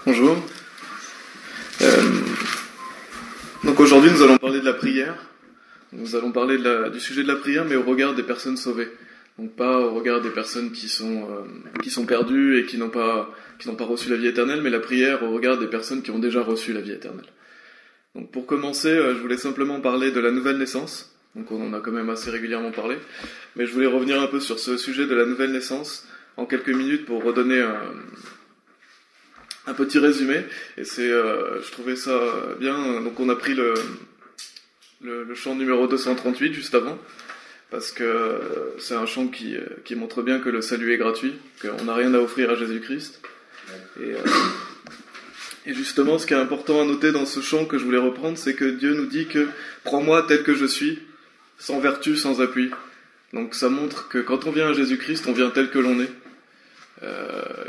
Bonjour. Donc aujourd'hui nous allons parler de la prière. Nous allons parler du sujet de la prière, mais au regard des personnes sauvées. Donc pas au regard des personnes qui sont perdues et qui n'ont pas reçu la vie éternelle, mais la prière au regard des personnes qui ont déjà reçu la vie éternelle. Donc pour commencer, je voulais simplement parler de la nouvelle naissance. Donc on en a quand même assez régulièrement parlé, mais je voulais revenir un peu sur ce sujet de la nouvelle naissance en quelques minutes pour redonner un petit résumé. Et je trouvais ça bien. Donc on a pris le chant numéro 238 juste avant, parce que c'est un chant qui montre bien que le salut est gratuit, qu'on n'a rien à offrir à Jésus-Christ. Et justement, ce qui est important à noter dans ce chant que je voulais reprendre, c'est que Dieu nous dit que « Prends-moi tel que je suis, sans vertu, sans appui ». Donc ça montre que quand on vient à Jésus-Christ, on vient tel que l'on est.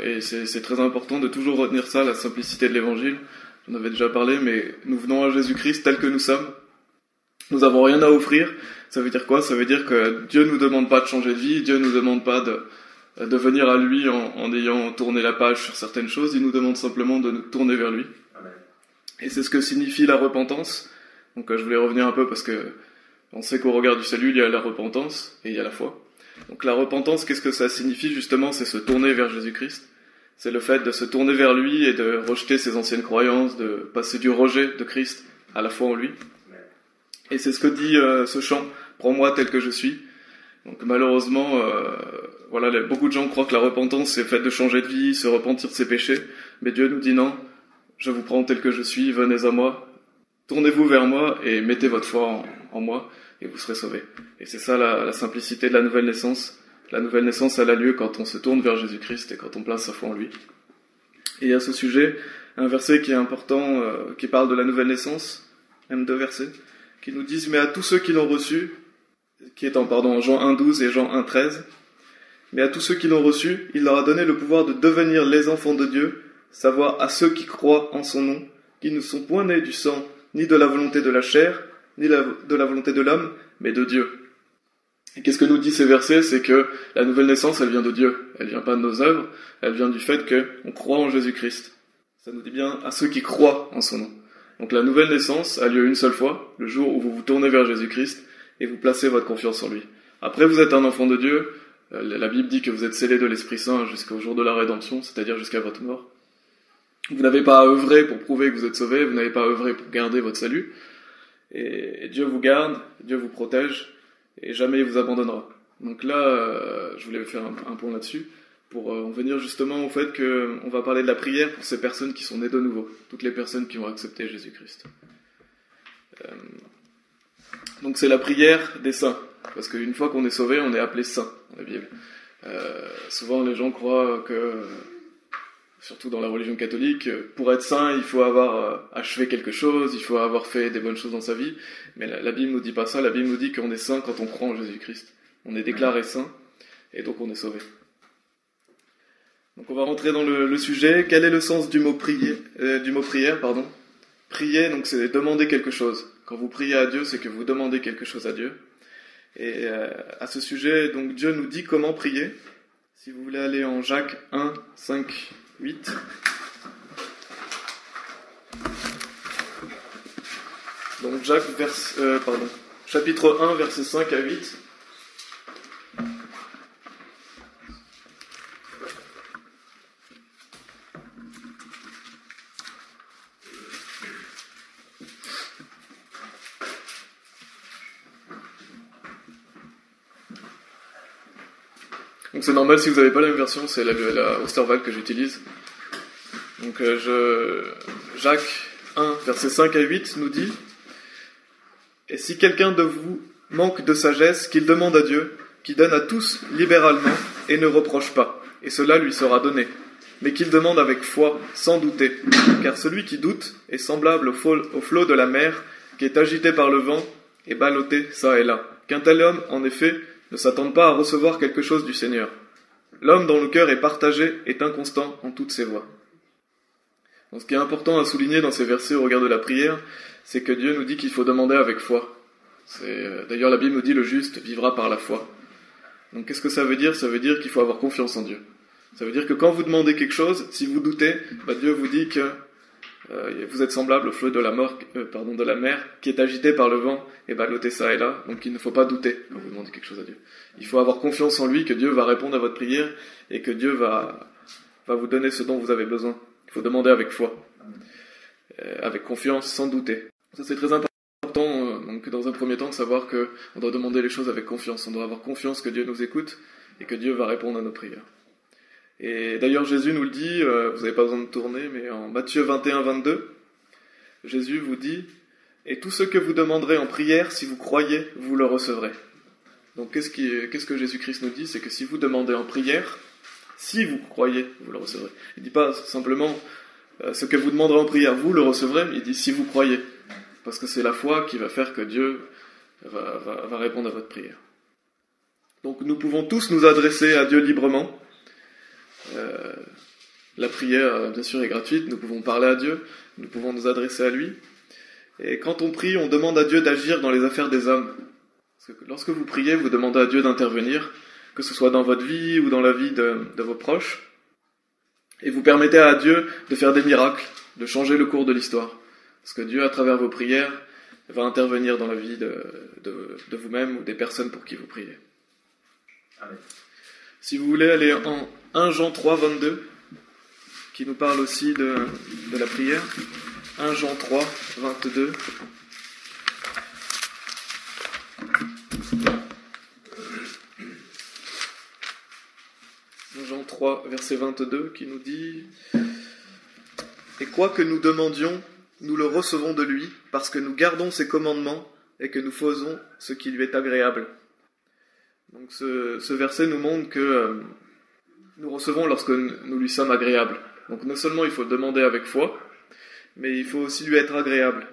Et c'est très important de toujours retenir ça, la simplicité de l'Évangile. J'en avais déjà parlé, mais nous venons à Jésus-Christ tel que nous sommes. Nous n'avons rien à offrir. Ça veut dire quoi? Ça veut dire que Dieu ne nous demande pas de changer de vie, Dieu ne nous demande pas de venir à lui en ayant tourné la page sur certaines choses, il nous demande simplement de nous tourner vers lui. Amen. Et c'est ce que signifie la repentance. Donc je voulais revenir un peu parce que on sait qu'au regard du salut, il y a la repentance et il y a la foi. Donc la repentance, qu'est-ce que ça signifie justement? C'est se tourner vers Jésus-Christ. C'est le fait de se tourner vers lui et de rejeter ses anciennes croyances, de passer du rejet de Christ à la foi en lui. Et c'est ce que dit ce chant, « Prends-moi tel que je suis ». Donc malheureusement, beaucoup de gens croient que la repentance c'est le fait de changer de vie, se repentir de ses péchés, mais Dieu nous dit non, je vous prends tel que je suis, venez à moi, tournez-vous vers moi et mettez votre foi en moi et vous serez sauvés. Et c'est ça la simplicité de la nouvelle naissance. La nouvelle naissance elle a lieu quand on se tourne vers Jésus-Christ et quand on place sa foi en lui. Et à ce sujet, un verset qui est important, qui parle de la nouvelle naissance, même deux versets, qui nous disent « Mais à tous ceux qui l'ont reçu », qui est en Jean 1,12 et Jean 1,13. Mais à tous ceux qui l'ont reçu, il leur a donné le pouvoir de devenir les enfants de Dieu, savoir à ceux qui croient en son nom, qui ne sont point nés du sang, ni de la volonté de la chair, ni de la volonté de l'homme, mais de Dieu. Et qu'est-ce que nous dit ces versets? C'est que la nouvelle naissance, elle vient de Dieu. Elle vient pas de nos œuvres, elle vient du fait qu'on croit en Jésus-Christ. Ça nous dit bien à ceux qui croient en son nom. Donc la nouvelle naissance a lieu une seule fois, le jour où vous vous tournez vers Jésus-Christ, et vous placez votre confiance en lui. Après, vous êtes un enfant de Dieu. La Bible dit que vous êtes scellés de l'Esprit Saint jusqu'au jour de la rédemption, c'est-à-dire jusqu'à votre mort. Vous n'avez pas à œuvrer pour prouver que vous êtes sauvé, vous n'avez pas à œuvrer pour garder votre salut. Et Dieu vous garde, Dieu vous protège, et jamais il vous abandonnera. Donc là, je voulais faire un point là-dessus, pour en venir justement au fait qu'on va parler de la prière pour ces personnes qui sont nées de nouveau, toutes les personnes qui ont accepté Jésus-Christ. Donc c'est la prière des saints, parce qu'une fois qu'on est sauvé, on est appelé saint dans la Bible. Souvent les gens croient que, surtout dans la religion catholique, pour être saint, il faut avoir achevé quelque chose, il faut avoir fait des bonnes choses dans sa vie, mais la Bible nous dit pas ça, la Bible nous dit qu'on est saint quand on croit en Jésus-Christ. On est déclaré saint, et donc on est sauvé. Donc on va rentrer dans le sujet. Quel est le sens du mot prière? Prier, donc c'est demander quelque chose. Quand vous priez à Dieu, c'est que vous demandez quelque chose à Dieu. Et à ce sujet, donc Dieu nous dit comment prier. Si vous voulez aller en Jacques 1, 5, 8. Donc Jacques, chapitre 1, versets 5 à 8. Donc c'est normal si vous n'avez pas la même version, c'est la Osterwald que j'utilise. Donc Jacques 1, versets 5 à 8 nous dit « Et si quelqu'un de vous manque de sagesse, qu'il demande à Dieu, qui donne à tous libéralement et ne reproche pas, et cela lui sera donné. Mais qu'il demande avec foi, sans douter, car celui qui doute est semblable au flot de la mer, qui est agité par le vent et ballotté çà et là. Qu'un tel homme, en effet, ne s'attendent pas à recevoir quelque chose du Seigneur. L'homme dont le cœur est partagé est inconstant en toutes ses voies. » Donc, ce qui est important à souligner dans ces versets au regard de la prière, c'est que Dieu nous dit qu'il faut demander avec foi. D'ailleurs, la Bible nous dit le juste vivra par la foi. Donc qu'est-ce que ça veut dire? Ça veut dire qu'il faut avoir confiance en Dieu. Ça veut dire que quand vous demandez quelque chose, si vous doutez, Dieu vous dit que vous êtes semblable au flot de la mer qui est agité par le vent et ballotté ça et là. Donc il ne faut pas douter quand vous demandez quelque chose à Dieu. Il faut avoir confiance en lui, que Dieu va répondre à votre prière et que Dieu va vous donner ce dont vous avez besoin. Il faut demander avec foi, avec confiance, sans douter. Ça c'est très important, donc dans un premier temps, de savoir qu'on doit demander les choses avec confiance. On doit avoir confiance que Dieu nous écoute et que Dieu va répondre à nos prières. Et d'ailleurs Jésus nous le dit, vous n'avez pas besoin de tourner, mais en Matthieu 21, 22, Jésus vous dit « Et tout ce que vous demanderez en prière, si vous croyez, vous le recevrez. » Donc qu'est-ce que Jésus-Christ nous dit? C'est que si vous demandez en prière, si vous croyez, vous le recevrez. Il ne dit pas simplement ce que vous demanderez en prière, vous le recevrez, mais il dit si vous croyez. Parce que c'est la foi qui va faire que Dieu va répondre à votre prière. Donc nous pouvons tous nous adresser à Dieu librement. La prière, bien sûr, est gratuite. Nous pouvons parler à Dieu, nous pouvons nous adresser à lui. Et quand on prie, on demande à Dieu d'agir dans les affaires des hommes. Parce que lorsque vous priez, vous demandez à Dieu d'intervenir, que ce soit dans votre vie ou dans la vie de vos proches. Et vous permettez à Dieu de faire des miracles, de changer le cours de l'histoire. Parce que Dieu, à travers vos prières, va intervenir dans la vie de vous-même ou des personnes pour qui vous priez. Amen. Si vous voulez aller en 1 Jean 3, 22, qui nous parle aussi de la prière. 1 Jean 3, 22. Jean 3, verset 22, qui nous dit « Et quoi que nous demandions, nous le recevons de lui, parce que nous gardons ses commandements et que nous faisons ce qui lui est agréable. » Donc ce verset nous montre que nous recevons lorsque nous lui sommes agréables. Donc non seulement il faut le demander avec foi, mais il faut aussi lui être agréable.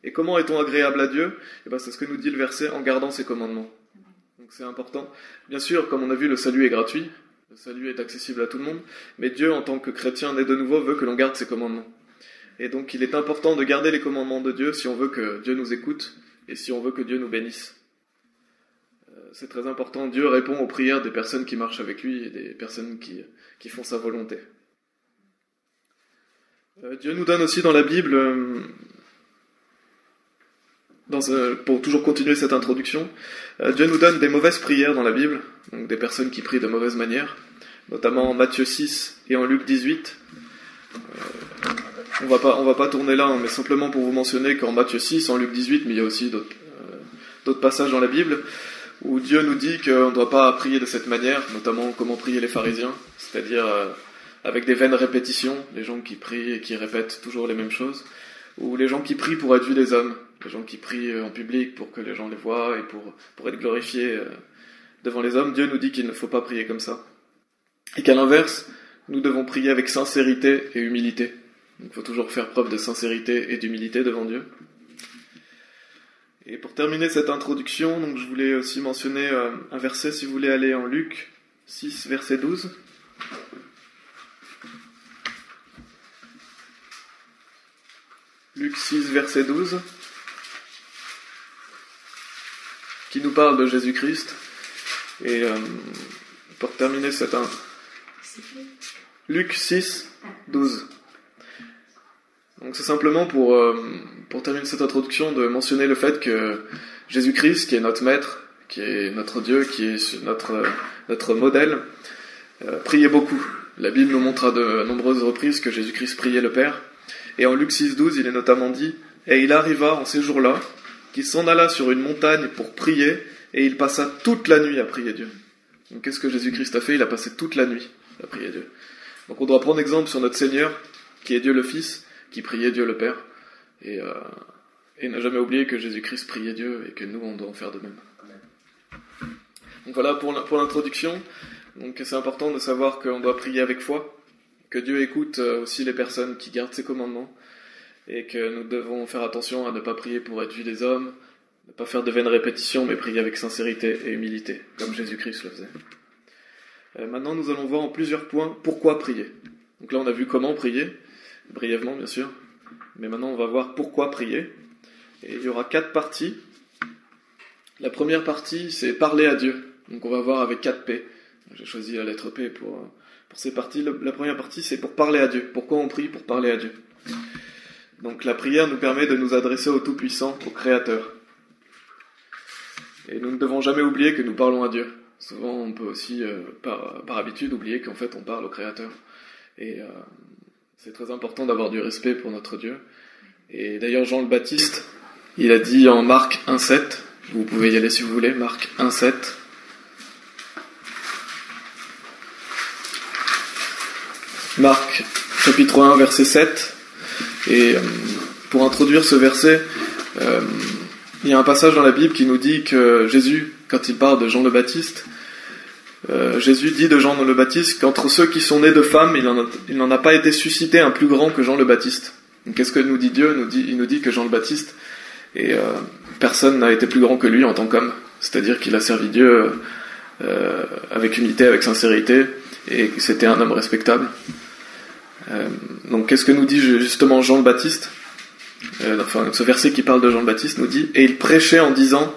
Et comment est-on agréable à Dieu? C'est ce que nous dit le verset, en gardant ses commandements. Donc c'est important. Bien sûr, comme on a vu, le salut est gratuit. Le salut est accessible à tout le monde, mais Dieu, en tant que chrétien né de nouveau, veut que l'on garde ses commandements. Et donc il est important de garder les commandements de Dieu si on veut que Dieu nous écoute et si on veut que Dieu nous bénisse. C'est très important. Dieu répond aux prières des personnes qui marchent avec lui et des personnes qui font sa volonté. Dieu nous donne aussi dans la Bible, pour toujours continuer cette introduction, Dieu nous donne des mauvaises prières dans la Bible, donc des personnes qui prient de mauvaise manière, notamment en Matthieu 6 et en Luc 18. On va pas tourner là, mais simplement pour vous mentionner qu'en Matthieu 6, en Luc 18, mais il y a aussi d'autres passages dans la Bible, où Dieu nous dit qu'on ne doit pas prier de cette manière, notamment comment prier les pharisiens, c'est-à-dire avec des vaines répétitions, les gens qui prient et qui répètent toujours les mêmes choses, ou les gens qui prient pour être vus des hommes, les gens qui prient en public pour que les gens les voient et pour être glorifiés devant les hommes. Dieu nous dit qu'il ne faut pas prier comme ça. Et qu'à l'inverse, nous devons prier avec sincérité et humilité. Donc il faut toujours faire preuve de sincérité et d'humilité devant Dieu. Et pour terminer cette introduction, donc je voulais aussi mentionner un verset, si vous voulez aller en Luc 6, verset 12. Luc 6, verset 12, qui nous parle de Jésus-Christ. Et pour terminer cette... Luc 6, 12. Donc c'est simplement pour terminer cette introduction de mentionner le fait que Jésus-Christ, qui est notre maître, qui est notre Dieu, qui est notre modèle, priait beaucoup. La Bible nous montre à de nombreuses reprises que Jésus-Christ priait le Père. Et en Luc 6, 12, il est notamment dit « Et il arriva en ces jours-là qu'il s'en alla sur une montagne pour prier, et il passa toute la nuit à prier Dieu. » Donc qu'est-ce que Jésus-Christ a fait? Il a passé toute la nuit à prier Dieu. Donc on doit prendre exemple sur notre Seigneur, qui est Dieu le Fils, qui priait Dieu le Père, et n'a jamais oublié que Jésus-Christ priait Dieu, et que nous, on doit en faire de même. Donc voilà pour l'introduction. Donc c'est important de savoir qu'on doit prier avec foi, que Dieu écoute aussi les personnes qui gardent ses commandements, et que nous devons faire attention à ne pas prier pour être vus des hommes, ne pas faire de vaines répétitions, mais prier avec sincérité et humilité, comme Jésus-Christ le faisait. Maintenant, nous allons voir en plusieurs points pourquoi prier. Donc là, on a vu comment prier, brièvement bien sûr, mais maintenant on va voir pourquoi prier. Et il y aura 4 parties. La première partie, c'est parler à Dieu. Donc on va voir avec 4 P. J'ai choisi la lettre P Pour ces parties, la première partie, c'est pour parler à Dieu. Pourquoi on prie? Pour parler à Dieu. Donc la prière nous permet de nous adresser au Tout-Puissant, au Créateur. Et nous ne devons jamais oublier que nous parlons à Dieu. Souvent, on peut aussi, par habitude, oublier qu'en fait, on parle au Créateur. Et c'est très important d'avoir du respect pour notre Dieu. Et d'ailleurs, Jean le Baptiste, il a dit en Marc 1,7, vous pouvez y aller si vous voulez, Marc 1,7. Marc, chapitre 1, verset 7. Et pour introduire ce verset, il y a un passage dans la Bible qui nous dit que Jésus, quand il parle de Jean le Baptiste, Jésus dit de Jean le Baptiste qu'entre ceux qui sont nés de femmes, il n'en a pas été suscité un plus grand que Jean le Baptiste. Donc, qu'est-ce que nous dit Dieu? Il nous dit que Jean le Baptiste, personne n'a été plus grand que lui en tant qu'homme. C'est-à-dire qu'il a servi Dieu avec humilité, avec sincérité, et que c'était un homme respectable. Donc qu'est-ce que nous dit justement Jean le Baptiste? Ce verset qui parle de Jean le Baptiste nous dit « Et il prêchait en disant »,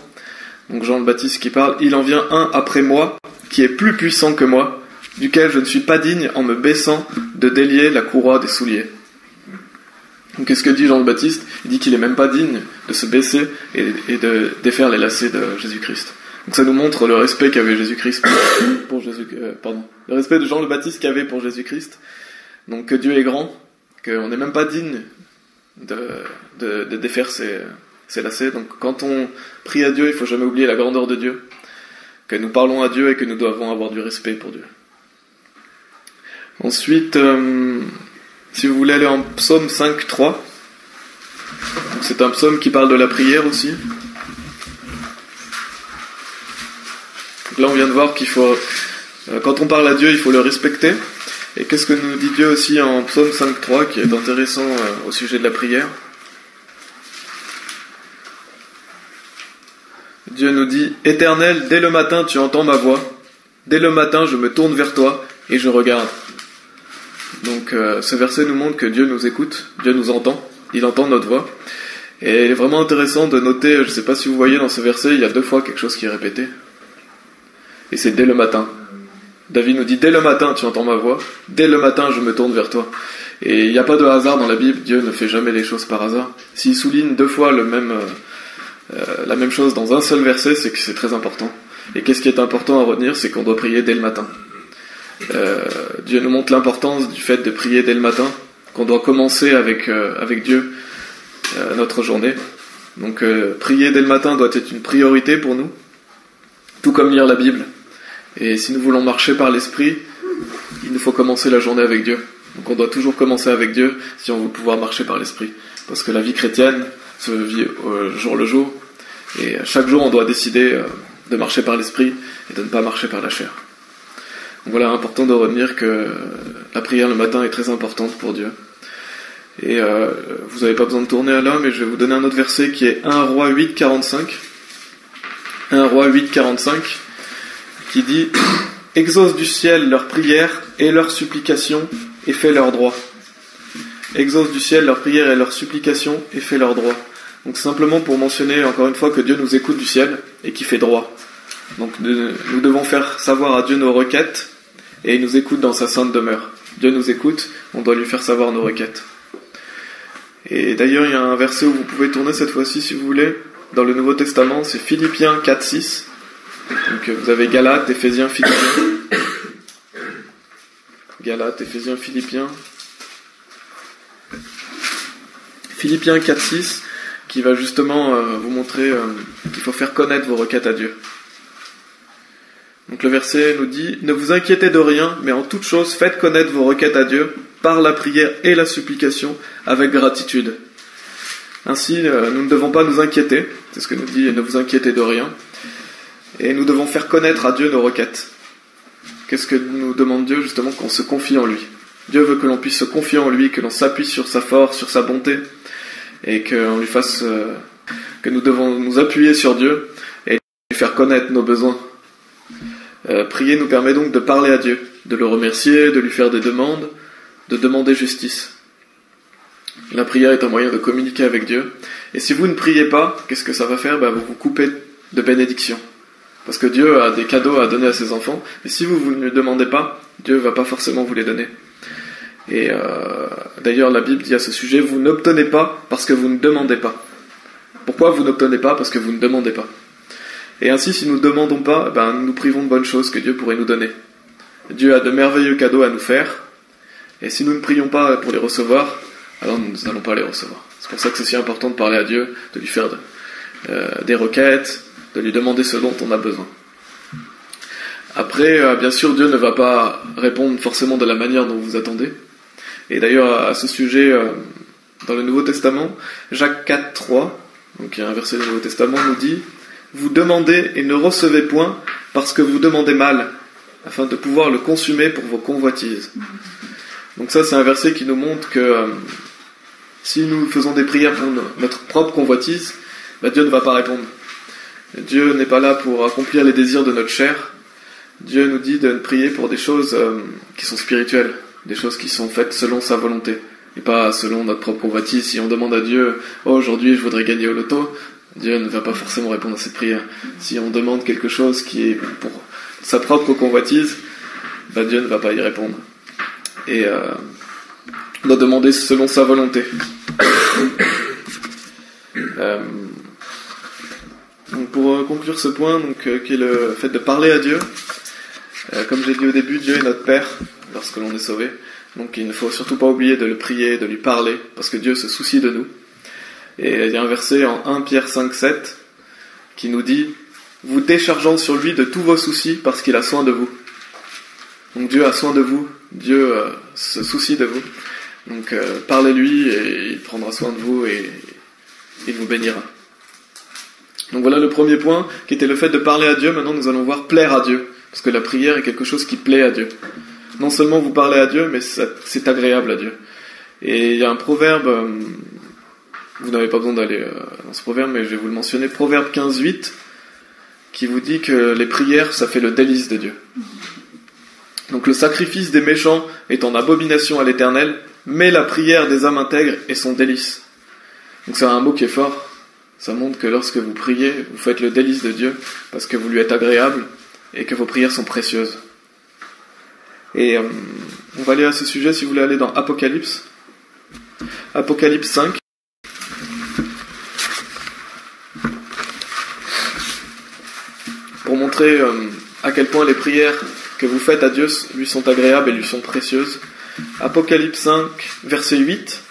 donc Jean le Baptiste qui parle, « Il en vient un après moi, qui est plus puissant que moi, duquel je ne suis pas digne en me baissant de délier la courroie des souliers. » Donc qu'est-ce que dit Jean le Baptiste? Il dit qu'il n'est même pas digne de se baisser et de défaire les lacets de Jésus-Christ. Donc ça nous montre le respect qu'avait Jésus-Christ le respect de Jean le Baptiste qu'avait pour Jésus-Christ. Donc que Dieu est grand, qu'on n'est même pas digne de défaire ses lacets. Donc quand on prie à Dieu, il ne faut jamais oublier la grandeur de Dieu, que nous parlons à Dieu et que nous devons avoir du respect pour Dieu. Ensuite, si vous voulez aller en psaume 5.3, c'est un psaume qui parle de la prière aussi. Donc là on vient de voir qu'il faut, quand on parle à Dieu, il faut le respecter. Et qu'est-ce que nous dit Dieu aussi en psaume 5.3 qui est intéressant au sujet de la prière? Dieu nous dit « Éternel, dès le matin tu entends ma voix, dès le matin je me tourne vers toi et je regarde. » Donc ce verset nous montre que Dieu nous écoute, Dieu nous entend, il entend notre voix. Et il est vraiment intéressant de noter, je ne sais pas si vous voyez dans ce verset, il y a 2 fois quelque chose qui est répété. Et c'est dès le matin. David nous dit, dès le matin tu entends ma voix, dès le matin je me tourne vers toi. Et il n'y a pas de hasard dans la Bible, Dieu ne fait jamais les choses par hasard. S'il souligne 2 fois la même chose dans un seul verset, c'est que c'est très important. Et qu'est-ce qui est important à retenir, c'est qu'on doit prier dès le matin. Dieu nous montre l'importance du fait de prier dès le matin, qu'on doit commencer avec Dieu notre journée. Donc prier dès le matin doit être une priorité pour nous, tout comme lire la Bible. Et si nous voulons marcher par l'Esprit, il nous faut commencer la journée avec Dieu. Donc on doit toujours commencer avec Dieu si on veut pouvoir marcher par l'Esprit. Parce que la vie chrétienne se vit au jour le jour. Et chaque jour on doit décider de marcher par l'Esprit et de ne pas marcher par la chair. Donc voilà, important de retenir que la prière le matin est très importante pour Dieu. Et vous n'avez pas besoin de tourner là, mais je vais vous donner un autre verset qui est 1 Roi 8, 45. 1 Roi 8, 45. Qui dit « Exauce du ciel leurs prières et leurs supplications et fais leur droit. » Exauce du ciel leurs prières et leurs supplications et fais leur droit. Donc simplement pour mentionner encore une fois que Dieu nous écoute du ciel et qui fait droit. Donc nous devons faire savoir à Dieu nos requêtes et il nous écoute dans sa sainte demeure. Dieu nous écoute, on doit lui faire savoir nos requêtes. Et d'ailleurs il y a un verset où vous pouvez tourner cette fois-ci si vous voulez, dans le Nouveau Testament, c'est Philippiens 4, 6. Donc vous avez Galates, Éphésiens, Philippiens. Galates, Éphésiens, Philippiens. Philippiens 4, 6, qui va justement vous montrer qu'il faut faire connaître vos requêtes à Dieu. Donc le verset nous dit « Ne vous inquiétez de rien, mais en toute chose faites connaître vos requêtes à Dieu par la prière et la supplication avec gratitude. » Ainsi, nous ne devons pas nous inquiéter, c'est ce que nous dit « Ne vous inquiétez de rien ». Et nous devons faire connaître à Dieu nos requêtes. Qu'est-ce que nous demande Dieu? Justement, qu'on se confie en lui. Dieu veut que l'on puisse se confier en lui, que l'on s'appuie sur sa force, sur sa bonté, et qu'on lui fasse, que nous devons nous appuyer sur Dieu et lui faire connaître nos besoins. Prier nous permet donc de parler à Dieu, de le remercier, de lui faire des demandes, de demander justice. La prière est un moyen de communiquer avec Dieu. Et si vous ne priez pas, qu'est-ce que ça va faire? Vous vous coupez de bénédiction. Parce que Dieu a des cadeaux à donner à ses enfants, mais si vous ne lui demandez pas, Dieu ne va pas forcément vous les donner. Et d'ailleurs, la Bible dit à ce sujet, vous n'obtenez pas parce que vous ne demandez pas. Pourquoi vous n'obtenez pas? Parce que vous ne demandez pas. Et ainsi, si nous ne demandons pas, nous nous privons de bonnes choses que Dieu pourrait nous donner. Dieu a de merveilleux cadeaux à nous faire, et si nous ne prions pas pour les recevoir, alors nous n'allons pas les recevoir. C'est pour ça que c'est si important de parler à Dieu, de lui faire des requêtes, de lui demander ce dont on a besoin. Après, bien sûr, Dieu ne va pas répondre forcément de la manière dont vous attendez. Et d'ailleurs, à ce sujet, dans le Nouveau Testament, Jacques 4, 3, donc il y a un verset du Nouveau Testament, nous dit « Vous demandez et ne recevez point parce que vous demandez mal, afin de pouvoir le consumer pour vos convoitises. » Donc ça, c'est un verset qui nous montre que si nous faisons des prières pour notre propre convoitise, Dieu ne va pas répondre. Dieu n'est pas là pour accomplir les désirs de notre chair. Dieu nous dit de prier pour des choses qui sont spirituelles, des choses qui sont faites selon sa volonté, et pas selon notre propre convoitise. Si on demande à Dieu « Oh, aujourd'hui je voudrais gagner au loto », Dieu ne va pas forcément répondre à cette prière. Si on demande quelque chose qui est pour sa propre convoitise, Dieu ne va pas y répondre. Et on doit demander selon sa volonté. Donc pour conclure ce point, qui est le fait de parler à Dieu, comme j'ai dit au début, Dieu est notre Père lorsque l'on est sauvé. Donc il ne faut surtout pas oublier de le prier, de lui parler, parce que Dieu se soucie de nous. Et il y a un verset en 1 Pierre 5, 7 qui nous dit « Vous déchargeant sur lui de tous vos soucis parce qu'il a soin de vous. » Donc Dieu a soin de vous, Dieu se soucie de vous. Donc parlez-lui et il prendra soin de vous et il vous bénira. Donc voilà le premier point qui était le fait de parler à Dieu. Maintenant nous allons voir plaire à Dieu. Parce que la prière est quelque chose qui plaît à Dieu. Non seulement vous parlez à Dieu, mais c'est agréable à Dieu. Et il y a un proverbe, vous n'avez pas besoin d'aller dans ce proverbe, mais je vais vous le mentionner, Proverbe 15, 8, qui vous dit que les prières, ça fait le délice de Dieu. Donc le sacrifice des méchants est en abomination à l'Éternel, mais la prière des âmes intègres est son délice. Donc c'est un mot qui est fort. Ça montre que lorsque vous priez, vous faites le délice de Dieu, parce que vous lui êtes agréable, et que vos prières sont précieuses. Et on va aller à ce sujet, si vous voulez aller dans Apocalypse. Apocalypse 5. Pour montrer à quel point les prières que vous faites à Dieu lui sont agréables et lui sont précieuses. Apocalypse 5, verset 8,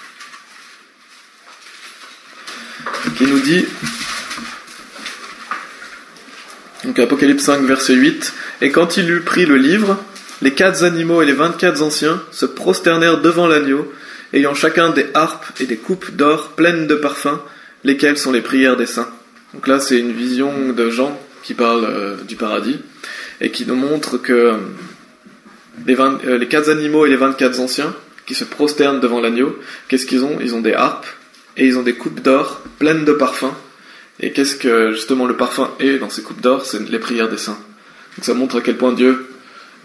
qui nous dit, donc Apocalypse 5, verset 8, « Et quand il eut pris le livre, les 4 animaux et les 24 anciens se prosternèrent devant l'agneau, ayant chacun des harpes et des coupes d'or pleines de parfums, lesquelles sont les prières des saints. » Donc là, c'est une vision de Jean qui parle du paradis, et qui nous montre que les 4 animaux et les 24 anciens, qui se prosternent devant l'agneau, qu'est-ce qu'ils ont? Ils ont des harpes, et ils ont des coupes d'or pleines de parfums. Et qu'est-ce que justement le parfum est dans ces coupes d'or? C'est les prières des saints. Donc ça montre à quel point Dieu,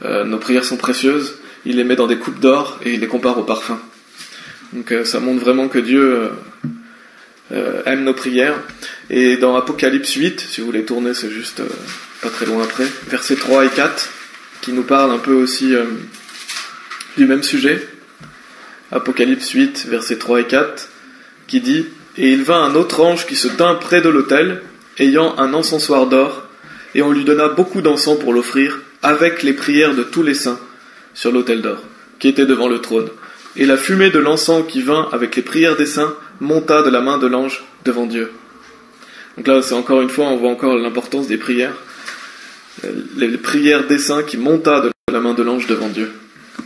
nos prières sont précieuses, il les met dans des coupes d'or et il les compare au parfum. Donc ça montre vraiment que Dieu aime nos prières. Et dans Apocalypse 8, si vous voulez tourner, c'est juste pas très loin après, versets 3 et 4, qui nous parle un peu aussi du même sujet. Apocalypse 8, versets 3 et 4, qui dit « Et il vint un autre ange qui se tint près de l'autel, ayant un encensoir d'or, et on lui donna beaucoup d'encens pour l'offrir, avec les prières de tous les saints, sur l'autel d'or, qui était devant le trône. Et la fumée de l'encens qui vint avec les prières des saints monta de la main de l'ange devant Dieu. » Donc là, c'est encore une fois, on voit encore l'importance des prières. Les prières des saints qui monta de la main de l'ange devant Dieu.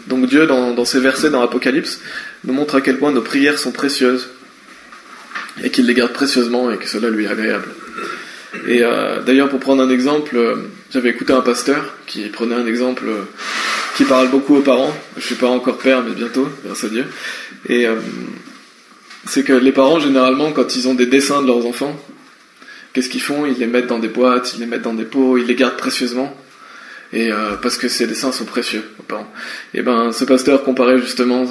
Donc Dieu, dans ces versets dans l'Apocalypse, nous montre à quel point nos prières sont précieuses, et qu'il les garde précieusement, et que cela lui est agréable. Et d'ailleurs, pour prendre un exemple, j'avais écouté un pasteur qui prenait un exemple qui parle beaucoup aux parents. Je suis pas encore père, mais bientôt, grâce à Dieu. Et c'est que les parents, généralement, quand ils ont des dessins de leurs enfants, qu'est-ce qu'ils font? Ils les mettent dans des boîtes, ils les mettent dans des pots, ils les gardent précieusement. Et parce que ces dessins sont précieux aux parents. Et ce pasteur comparait justement,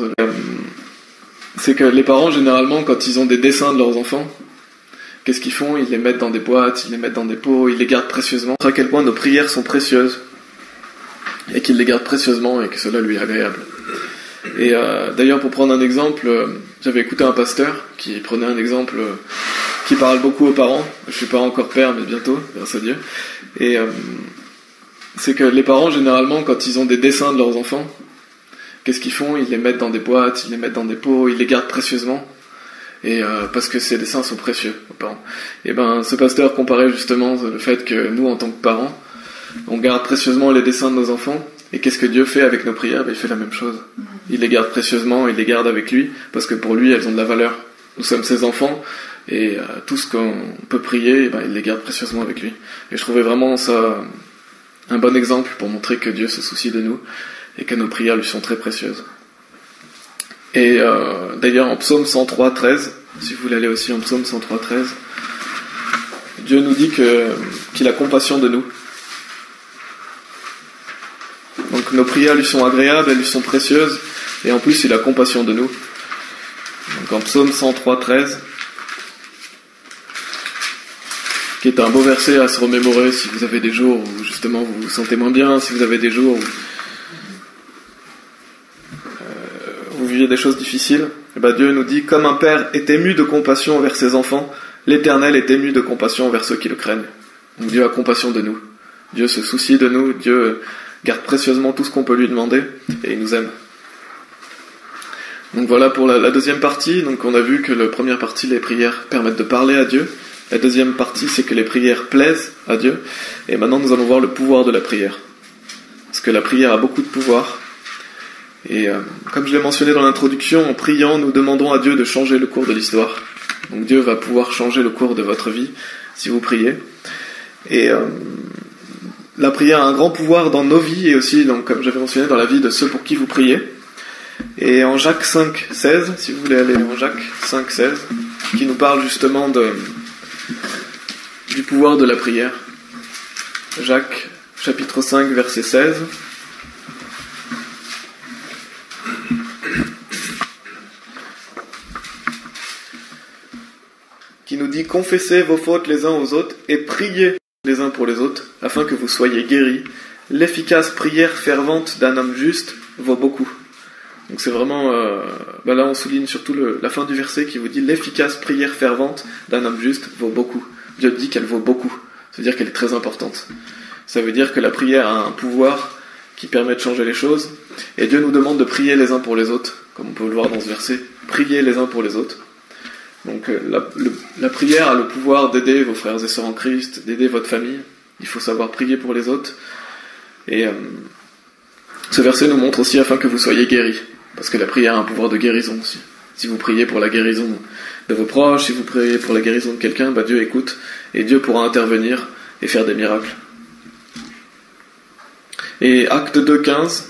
c'est que les parents, généralement, quand ils ont des dessins de leurs enfants, qu'est-ce qu'ils font? Ils les mettent dans des boîtes, ils les mettent dans des pots, ils les gardent précieusement. À quel point nos prières sont précieuses et qu'ils les gardent précieusement et que cela lui est agréable. Et d'ailleurs, pour prendre un exemple, j'avais écouté un pasteur qui prenait un exemple qui parle beaucoup aux parents. Je suis pas encore père, mais bientôt, grâce à Dieu. Et c'est que les parents, généralement, quand ils ont des dessins de leurs enfants, qu'est-ce qu'ils font? Ils les mettent dans des boîtes, ils les mettent dans des pots, ils les gardent précieusement. Et parce que ces dessins sont précieux aux parents. Et ben, ce pasteur comparait justement le fait que nous, en tant que parents, on garde précieusement les dessins de nos enfants. Et qu'est-ce que Dieu fait avec nos prières? Ben, il fait la même chose. Il les garde précieusement, il les garde avec lui, parce que pour lui, elles ont de la valeur. Nous sommes ses enfants, et tout ce qu'on peut prier, ben, il les garde précieusement avec lui. Et je trouvais vraiment ça un bon exemple pour montrer que Dieu se soucie de nous, et que nos prières lui sont très précieuses. Et d'ailleurs, en psaume 103, 13, si vous voulez aller aussi en psaume 103, 13, Dieu nous dit qu'il a compassion de nous. Donc nos prières lui sont agréables, elles lui sont précieuses, et en plus il a compassion de nous. Donc en psaume 103, 13, qui est un beau verset à se remémorer si vous avez des jours où justement vous vous sentez moins bien, si vous avez des jours où vous vivez des choses difficiles. Et ben Dieu nous dit: comme un père est ému de compassion envers ses enfants, l'Éternel est ému de compassion envers ceux qui le craignent. Donc Dieu a compassion de nous. Dieu se soucie de nous, Dieu garde précieusement tout ce qu'on peut lui demander, et il nous aime. Donc voilà pour la deuxième partie. Donc on a vu que la première partie, les prières permettent de parler à Dieu. La deuxième partie, c'est que les prières plaisent à Dieu. Et maintenant nous allons voir le pouvoir de la prière. Parce que la prière a beaucoup de pouvoir. Et comme je l'ai mentionné dans l'introduction, en priant, nous demandons à Dieu de changer le cours de l'histoire. Donc Dieu va pouvoir changer le cours de votre vie si vous priez. Et la prière a un grand pouvoir dans nos vies et aussi, donc, comme j'avais mentionné, dans la vie de ceux pour qui vous priez. Et en Jacques 5, 16, si vous voulez aller en Jacques 5, 16, qui nous parle justement du pouvoir de la prière. Jacques, chapitre 5, verset 16. Qui nous dit: confessez vos fautes les uns aux autres et priez les uns pour les autres, afin que vous soyez guéris. L'efficace prière fervente d'un homme juste vaut beaucoup. Donc c'est vraiment... là on souligne surtout la fin du verset qui vous dit: l'efficace prière fervente d'un homme juste vaut beaucoup. Dieu dit qu'elle vaut beaucoup. Ça veut dire qu'elle est très importante. Ça veut dire que la prière a un pouvoir qui permet de changer les choses. Et Dieu nous demande de prier les uns pour les autres, comme on peut le voir dans ce verset. Priez les uns pour les autres. Donc la prière a le pouvoir d'aider vos frères et sœurs en Christ, d'aider votre famille. Il faut savoir prier pour les autres. Et ce verset nous montre aussi afin que vous soyez guéris. Parce que la prière a un pouvoir de guérison aussi. Si vous priez pour la guérison de vos proches, si vous priez pour la guérison de quelqu'un, Dieu écoute. Et Dieu pourra intervenir et faire des miracles. Et Acte 12,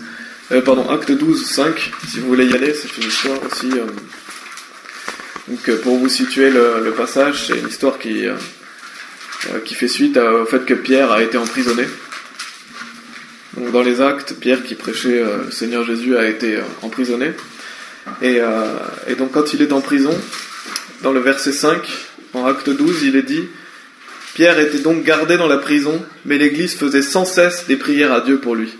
5, si vous voulez y aller, c'est une histoire aussi... Donc pour vous situer le passage, c'est une histoire qui fait suite au fait que Pierre a été emprisonné. Donc dans les Actes, Pierre qui prêchait le Seigneur Jésus a été emprisonné. Et donc quand il est en prison, dans le verset 5, en Acte 12, il est dit: Pierre était donc gardé dans la prison, mais l'Église faisait sans cesse des prières à Dieu pour lui.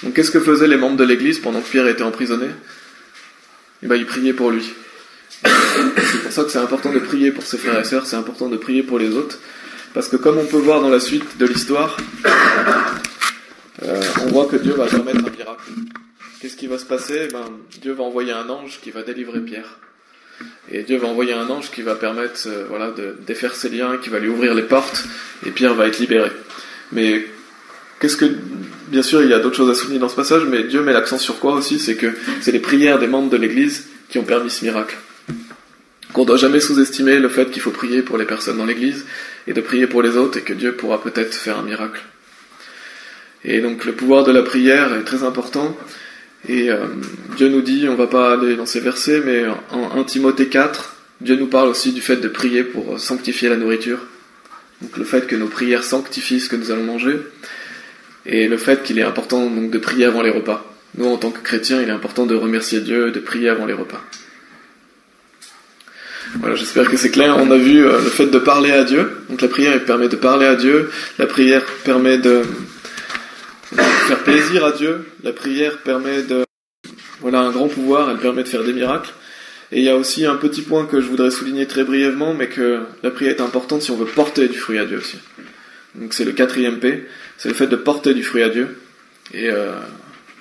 Donc qu'est-ce que faisaient les membres de l'Église pendant que Pierre était emprisonné? Ils priaient pour lui. C'est pour ça que c'est important de prier pour ses frères et sœurs, c'est important de prier pour les autres, parce que comme on peut voir dans la suite de l'histoire, on voit que Dieu va permettre un miracle. Qu'est-ce qui va se passer? Dieu va envoyer un ange qui va délivrer Pierre. Et Dieu va envoyer un ange qui va permettre de défaire ses liens, qui va lui ouvrir les portes, et Pierre va être libéré. Mais bien sûr, il y a d'autres choses à souligner dans ce passage, mais Dieu met l'accent sur quoi aussi? C'est que c'est les prières des membres de l'Église qui ont permis ce miracle. Qu'on ne doit jamais sous-estimer le fait qu'il faut prier pour les personnes dans l'Église et de prier pour les autres, et que Dieu pourra peut-être faire un miracle. Et donc le pouvoir de la prière est très important. Et Dieu nous dit, on ne va pas aller dans ces versets, mais en 1 Timothée 4, Dieu nous parle aussi du fait de prier pour sanctifier la nourriture. Donc le fait que nos prières sanctifient ce que nous allons manger, et le fait qu'il est important donc de prier avant les repas. Nous, en tant que chrétiens, il est important de remercier Dieu, de prier avant les repas. Voilà, j'espère que c'est clair. On a vu le fait de parler à Dieu. Donc la prière, elle permet de parler à Dieu. La prière permet de faire plaisir à Dieu. La prière permet de... Voilà, un grand pouvoir, elle permet de faire des miracles. Et il y a aussi un petit point que je voudrais souligner très brièvement, mais que la prière est importante si on veut porter du fruit à Dieu aussi. Donc c'est le 4e P, c'est le fait de porter du fruit à Dieu. Et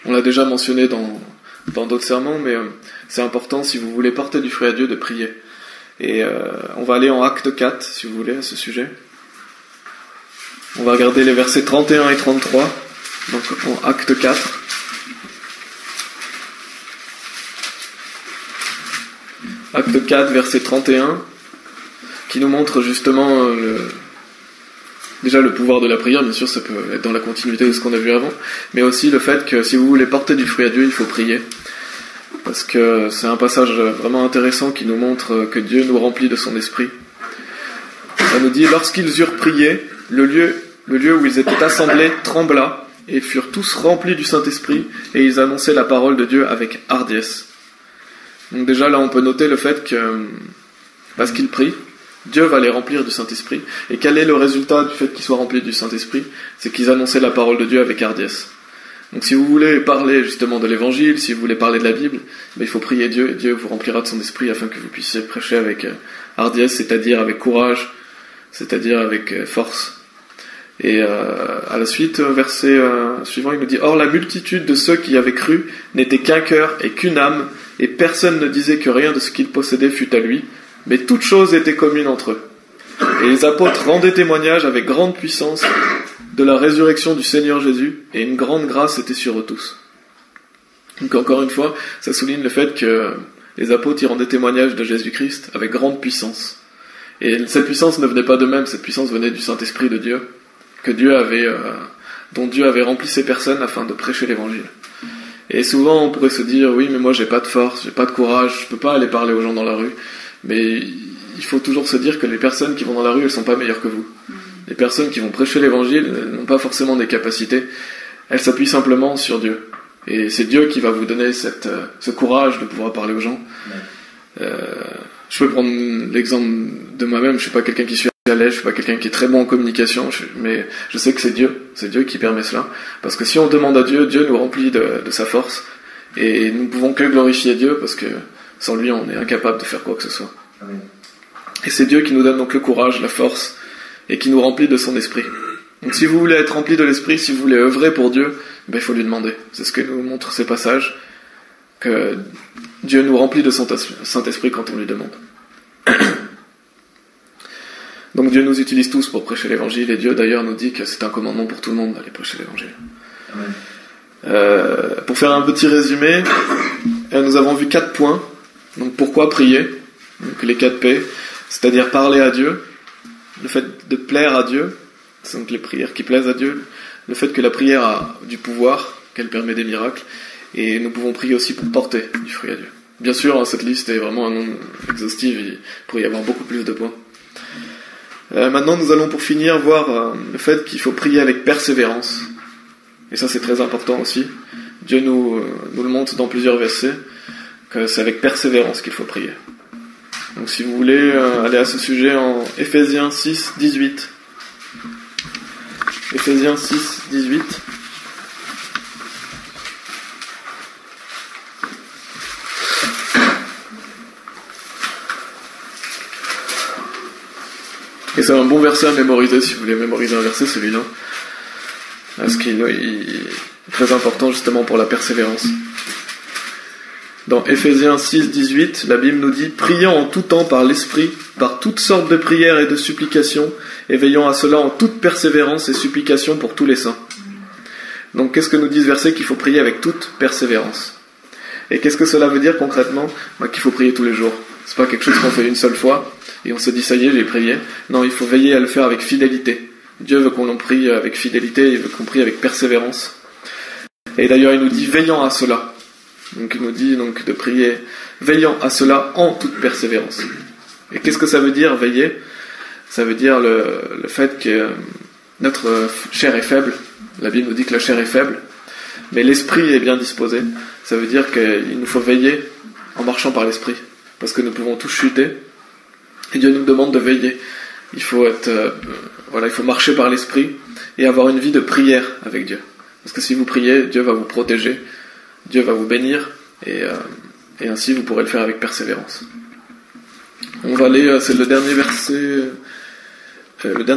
on l'a déjà mentionné dans d'autres sermons, mais c'est important si vous voulez porter du fruit à Dieu de prier. Et on va aller en Acte 4, si vous voulez, à ce sujet. On va regarder les versets 31 et 33, donc en Acte 4. Acte 4, verset 31, qui nous montre justement déjà le pouvoir de la prière. Bien sûr, ça peut être dans la continuité de ce qu'on a vu avant, mais aussi le fait que si vous voulez porter du fruit à Dieu, il faut prier. Parce que c'est un passage vraiment intéressant qui nous montre que Dieu nous remplit de son esprit. Ça nous dit, lorsqu'ils eurent prié, le lieu où ils étaient assemblés trembla, et ils furent tous remplis du Saint-Esprit, et ils annonçaient la parole de Dieu avec hardiesse. Donc déjà là on peut noter le fait que parce qu'ils prient, Dieu va les remplir du Saint-Esprit. Et quel est le résultat du fait qu'ils soient remplis du Saint-Esprit? C'est qu'ils annonçaient la parole de Dieu avec hardiesse. Donc si vous voulez parler justement de l'Évangile, si vous voulez parler de la Bible, il faut prier Dieu, et Dieu vous remplira de son esprit afin que vous puissiez prêcher avec hardiesse, c'est-à-dire avec courage, c'est-à-dire avec force. Et à la suite, verset suivant, il nous dit « Or la multitude de ceux qui avaient cru n'était qu'un cœur et qu'une âme, et personne ne disait que rien de ce qu'il possédait fût à lui, mais toutes choses étaient communes entre eux. Et les apôtres rendaient témoignage avec grande puissance de la résurrection du Seigneur Jésus, et une grande grâce était sur eux tous. » Donc encore une fois, ça souligne le fait que les apôtres y rendaient témoignage de Jésus-Christ avec grande puissance. Et cette puissance ne venait pas d'eux-mêmes, cette puissance venait du Saint-Esprit de Dieu, dont Dieu avait rempli ces personnes afin de prêcher l'Évangile. Et souvent on pourrait se dire, oui mais moi j'ai pas de force, j'ai pas de courage, je peux pas aller parler aux gens dans la rue. Mais il faut toujours se dire que les personnes qui vont dans la rue, elles sont pas meilleures que vous. Les personnes qui vont prêcher l'Évangile n'ont pas forcément des capacités, elles s'appuient simplement sur Dieu. Et c'est Dieu qui va vous donner ce courage de pouvoir parler aux gens. Je peux prendre l'exemple de moi-même, je suis pas quelqu'un qui suis à l'aise, je suis pas quelqu'un qui est très bon en communication, mais je sais que c'est Dieu qui permet cela. Parce que si on demande à Dieu, Dieu nous remplit de sa force, et nous ne pouvons que glorifier Dieu, parce que sans lui on est incapable de faire quoi que ce soit. Amen. Et c'est Dieu qui nous donne donc le courage, la force, et qui nous remplit de son esprit. Donc si vous voulez être rempli de l'esprit, si vous voulez œuvrer pour Dieu, il faut lui demander. C'est ce que nous montrent ces passages, que Dieu nous remplit de son Saint-Esprit quand on lui demande. Donc Dieu nous utilise tous pour prêcher l'Évangile, et Dieu d'ailleurs nous dit que c'est un commandement pour tout le monde d'aller prêcher l'Évangile. Pour faire un petit résumé, nous avons vu 4 points. Donc pourquoi prier? Donc les 4 P, c'est-à-dire parler à Dieu, le fait de plaire à Dieu, c'est donc les prières qui plaisent à Dieu, le fait que la prière a du pouvoir, qu'elle permet des miracles, et nous pouvons prier aussi pour porter du fruit à Dieu. Bien sûr, cette liste est vraiment un nombre exhaustif, il pourrait y avoir beaucoup plus de points. Maintenant, nous allons pour finir voir le fait qu'il faut prier avec persévérance. Et ça, c'est très important aussi. Dieu nous le montre dans plusieurs versets, que c'est avec persévérance qu'il faut prier. Donc si vous voulez aller à ce sujet en Éphésiens 6, 18. Éphésiens 6, 18. Et c'est un bon verset à mémoriser si vous voulez mémoriser un verset, celui-là. Parce qu'il est très important justement pour la persévérance. Dans Éphésiens 6, 18, la Bible nous dit « Priant en tout temps par l'Esprit, par toutes sortes de prières et de supplications, et veillant à cela en toute persévérance et supplication pour tous les saints. » Donc qu'est-ce que nous dit ce verset? Qu'il faut prier avec toute persévérance. Et qu'est-ce que cela veut dire concrètement? Qu'il faut prier tous les jours. C'est pas quelque chose qu'on fait une seule fois, et on se dit « ça y est, j'ai prié ». Non, il faut veiller à le faire avec fidélité. Dieu veut qu'on l'en prie avec fidélité, il veut qu'on prie avec persévérance. Et d'ailleurs, il nous dit « veillant à cela ». Donc il nous dit donc de prier veillant à cela en toute persévérance. Et qu'est-ce que ça veut dire veiller? Ça veut dire le fait que notre chair est faible. La Bible nous dit que la chair est faible, mais l'esprit est bien disposé. Ça veut dire qu'il nous faut veiller en marchant par l'esprit, parce que nous pouvons tous chuter, Et Dieu nous demande de veiller. Il faut il faut marcher par l'esprit et avoir une vie de prière avec Dieu. Parce que si vous priez, Dieu va vous protéger, Dieu va vous bénir, et ainsi vous pourrez le faire avec persévérance. On va aller, c'est le dernier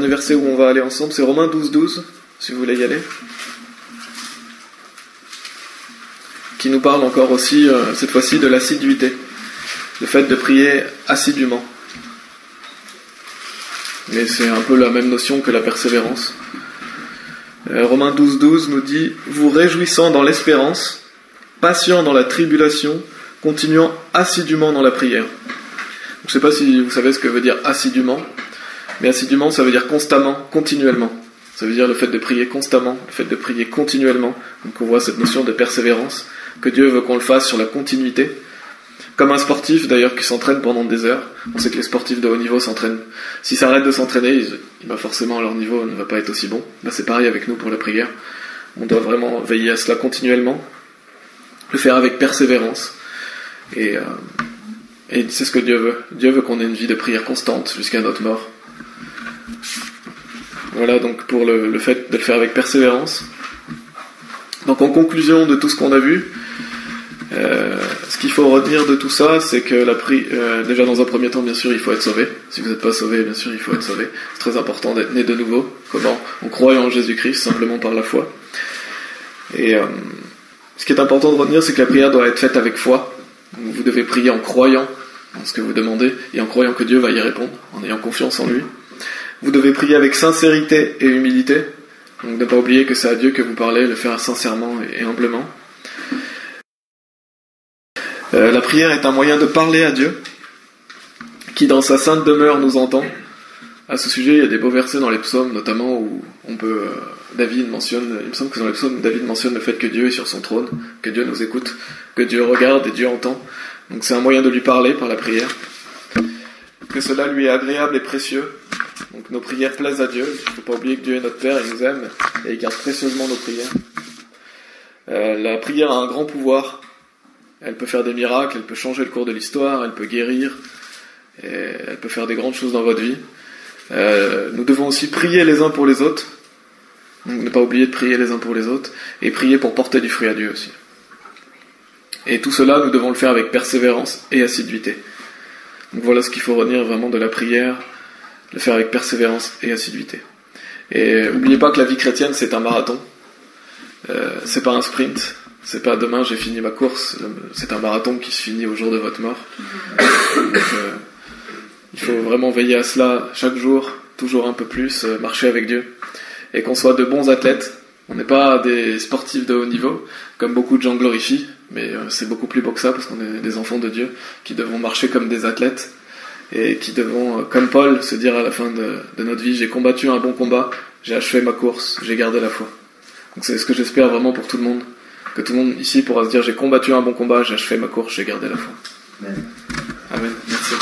verset où on va aller ensemble, c'est Romains 12, si vous voulez y aller, qui nous parle encore aussi, cette fois-ci, de l'assiduité, le fait de prier assidûment. Mais c'est un peu la même notion que la persévérance. Romains 12 nous dit « Vous réjouissant dans l'espérance, patient dans la tribulation, continuant assidûment dans la prière. » Je ne sais pas si vous savez ce que veut dire assidûment, mais assidûment ça veut dire constamment, continuellement. Ça veut dire le fait de prier constamment, le fait de prier continuellement. Donc on voit cette notion de persévérance, que Dieu veut qu'on le fasse sur la continuité. Comme un sportif d'ailleurs qui s'entraîne pendant des heures. On sait que les sportifs de haut niveau s'entraînent. S'ils s'arrêtent de s'entraîner, forcément leur niveau ne va pas être aussi bon. C'est pareil avec nous pour la prière. On doit vraiment veiller à cela continuellement, le faire avec persévérance. Et c'est ce que Dieu veut. Dieu veut qu'on ait une vie de prière constante jusqu'à notre mort. Voilà donc pour le fait de le faire avec persévérance. Donc en conclusion de tout ce qu'on a vu, ce qu'il faut retenir de tout ça, c'est que déjà dans un premier temps, bien sûr, il faut être sauvé. Si vous n'êtes pas sauvé, bien sûr, il faut être sauvé. C'est très important d'être né de nouveau. Comment? En croyant en Jésus-Christ, simplement par la foi. Et ce qui est important de retenir, c'est que la prière doit être faite avec foi. Donc, vous devez prier en croyant en ce que vous demandez et en croyant que Dieu va y répondre, en ayant confiance en lui. Vous devez prier avec sincérité et humilité. Donc ne pas oublier que c'est à Dieu que vous parlez, le faire sincèrement et humblement. La prière est un moyen de parler à Dieu, qui dans sa sainte demeure nous entend. À ce sujet, il y a des beaux versets dans les psaumes, notamment où David mentionne, il me semble que dans les psaumes, David mentionne le fait que Dieu est sur son trône, que Dieu nous écoute, que Dieu regarde et Dieu entend. Donc c'est un moyen de lui parler par la prière. Que cela lui est agréable et précieux. Donc nos prières plaisent à Dieu. Il ne faut pas oublier que Dieu est notre Père, il nous aime et il garde précieusement nos prières. La prière a un grand pouvoir. Elle peut faire des miracles, elle peut changer le cours de l'histoire, elle peut guérir, et elle peut faire des grandes choses dans votre vie. Nous devons aussi prier les uns pour les autres. Donc ne pas oublier de prier les uns pour les autres, et prier pour porter du fruit à Dieu aussi. Et tout cela, nous devons le faire avec persévérance et assiduité. Donc voilà ce qu'il faut retenir vraiment de la prière, le faire avec persévérance et assiduité. Et n'oubliez pas que la vie chrétienne, c'est un marathon. C'est pas un sprint. C'est pas demain j'ai fini ma course, c'est un marathon qui se finit au jour de votre mort. Donc, il faut vraiment veiller à cela chaque jour, toujours un peu plus, marcher avec Dieu. Et qu'on soit de bons athlètes. On n'est pas des sportifs de haut niveau, comme beaucoup de gens glorifient, mais c'est beaucoup plus beau que ça, parce qu'on est des enfants de Dieu, qui devons marcher comme des athlètes, et qui devons, comme Paul, se dire à la fin de notre vie, j'ai combattu un bon combat, j'ai achevé ma course, j'ai gardé la foi. Donc c'est ce que j'espère vraiment pour tout le monde. Que tout le monde ici pourra se dire j'ai combattu un bon combat, j'ai achevé ma course, j'ai gardé la foi. Amen. Amen. Merci.